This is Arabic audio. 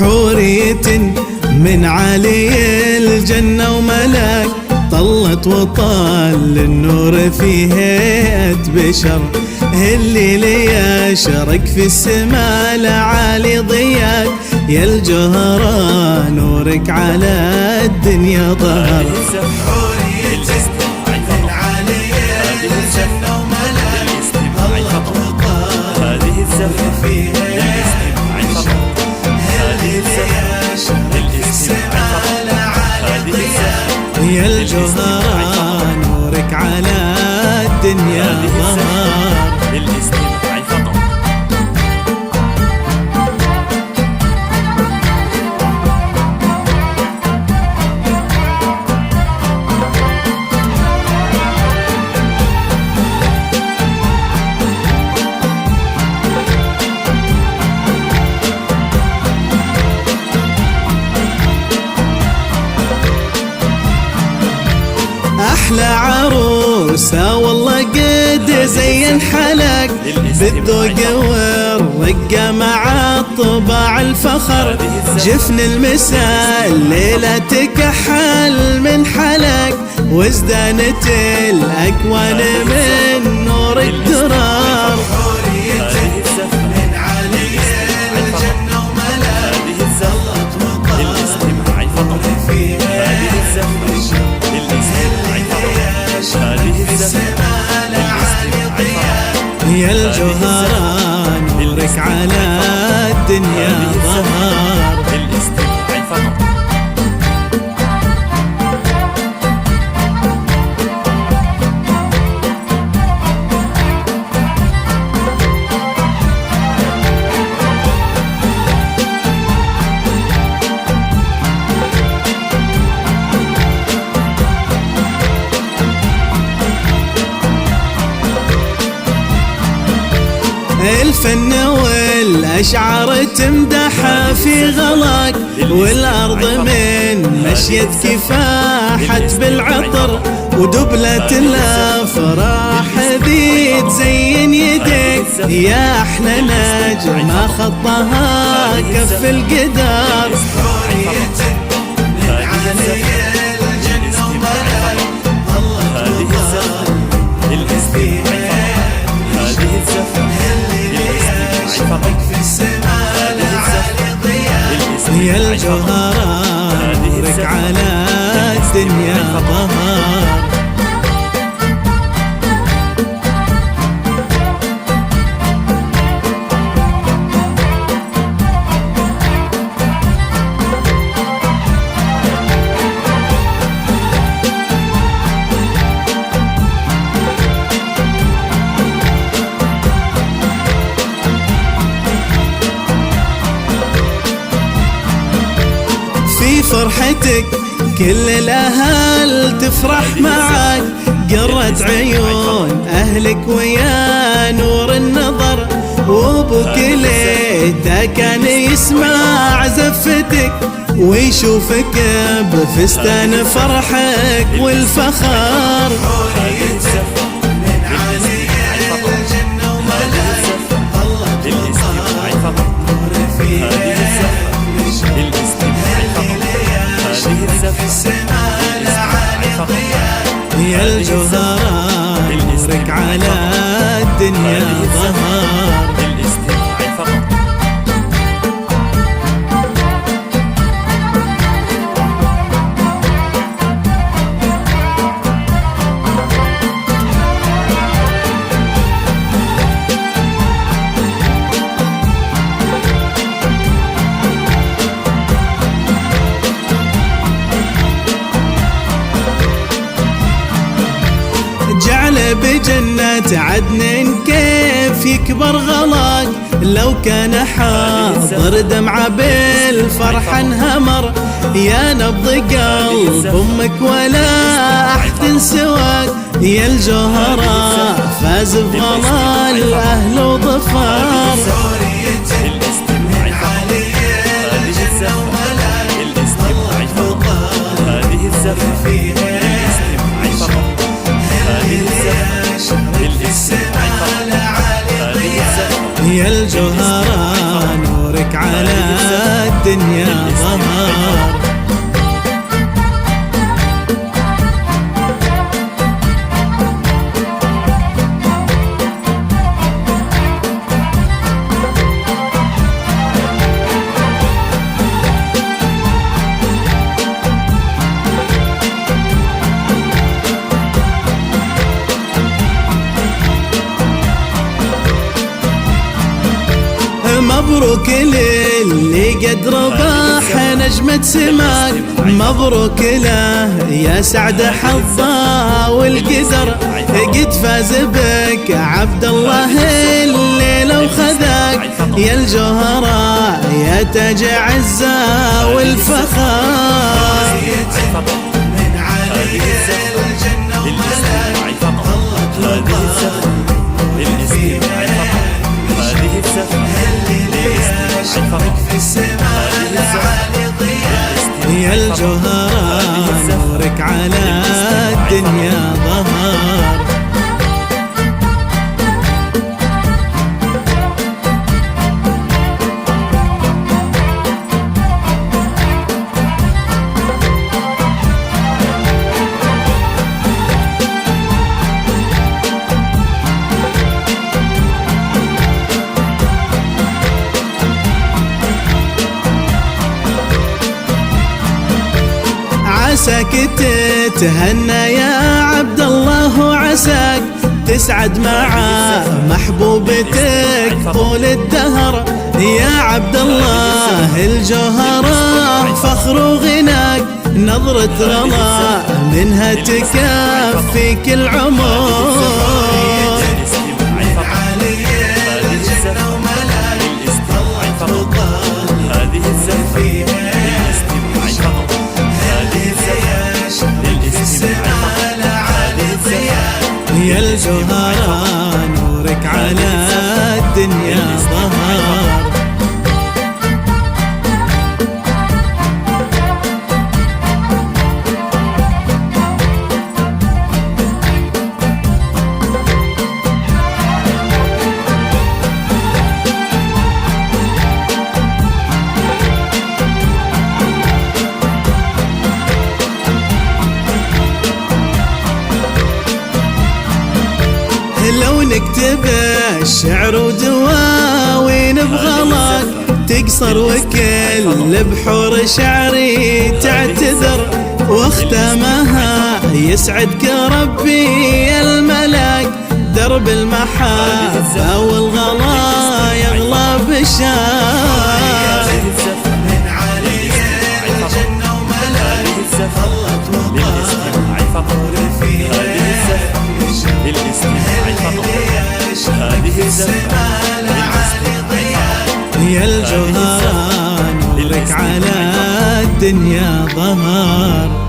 حورية من علي الجنة وملاك، طلت وطال النور في هيئة بشر. الليل يشرق في السماء لعالي ضياك، يا الجوهرة نورك على الدنيا ظهر. يا الجوهرة نورك على الدنيا ظهر. أحلى عروسة والله قد زين حلق، بالذوق والرقة مع طباع الفخر. جفن المساء الليلة تكحل من حلق، وازدانت الأكوان من نور الدرار. يا الجوهرة نورك على الدنيا ظهر. الفن والأشعار تمدحها في غلاك، والأرض من مشيت كفاحت بالعطر. ودبلة الأفراح ذي تزين يديك، يا أحلى نجمة خطها كف القدر. يا الجوهرة نورك على الدنيا ظهر. في فرحتك كل الأهل تفرح معك، قرت عيون أهلك ويا نور النظر. وابوك ليته كان يسمع زفتك، ويشوفك بفستان فرحك والفخر. يا الجوهرة نورك على الدنيا ظهر. جعل بجنة عدن كيف يكبر غلاك، لو كان حاضر دمعة بالفرح انهمر. يا نبض قلب أمك ولا أحد سواك، يا الجوهرة فاز بغلا الأهل وظفر. يا الجوهرة نورك على الدنيا مبروك للي قد رباح نجمة سماك، مبروك له يا سعد حظه والقدر، قد فاز بك عبد الله الليلة وخذاك، يا الجوهرة يا تاج عزة والفخار، من علي الجنة وملاك الله هذه السفرة اللي يشرق في السماء العالي ضياء، يا الجوهرة نورك على الدنيا ظهر. عساك تتهنى يا عبد الله، وعساك تسعد مع محبوبتك طول الدهر، يا عبد الله الجوهرة فخر وغناك، نظرة رضا منها تكفيك العمر، يا الجوهرة نورك على الدنيا ظهر. لو نكتب الشعر ودواوين بغلاك تقصر، وكل بحور شعري تعتذر، واختامها يسعدك ربي الملاك، درب المحبة والغلا يغلى بالشام، من علي الجنة وملاك خلت وطار فيها هذه السماء العالي ضياء، يا الجوهرة نورك على الدنيا ظهر.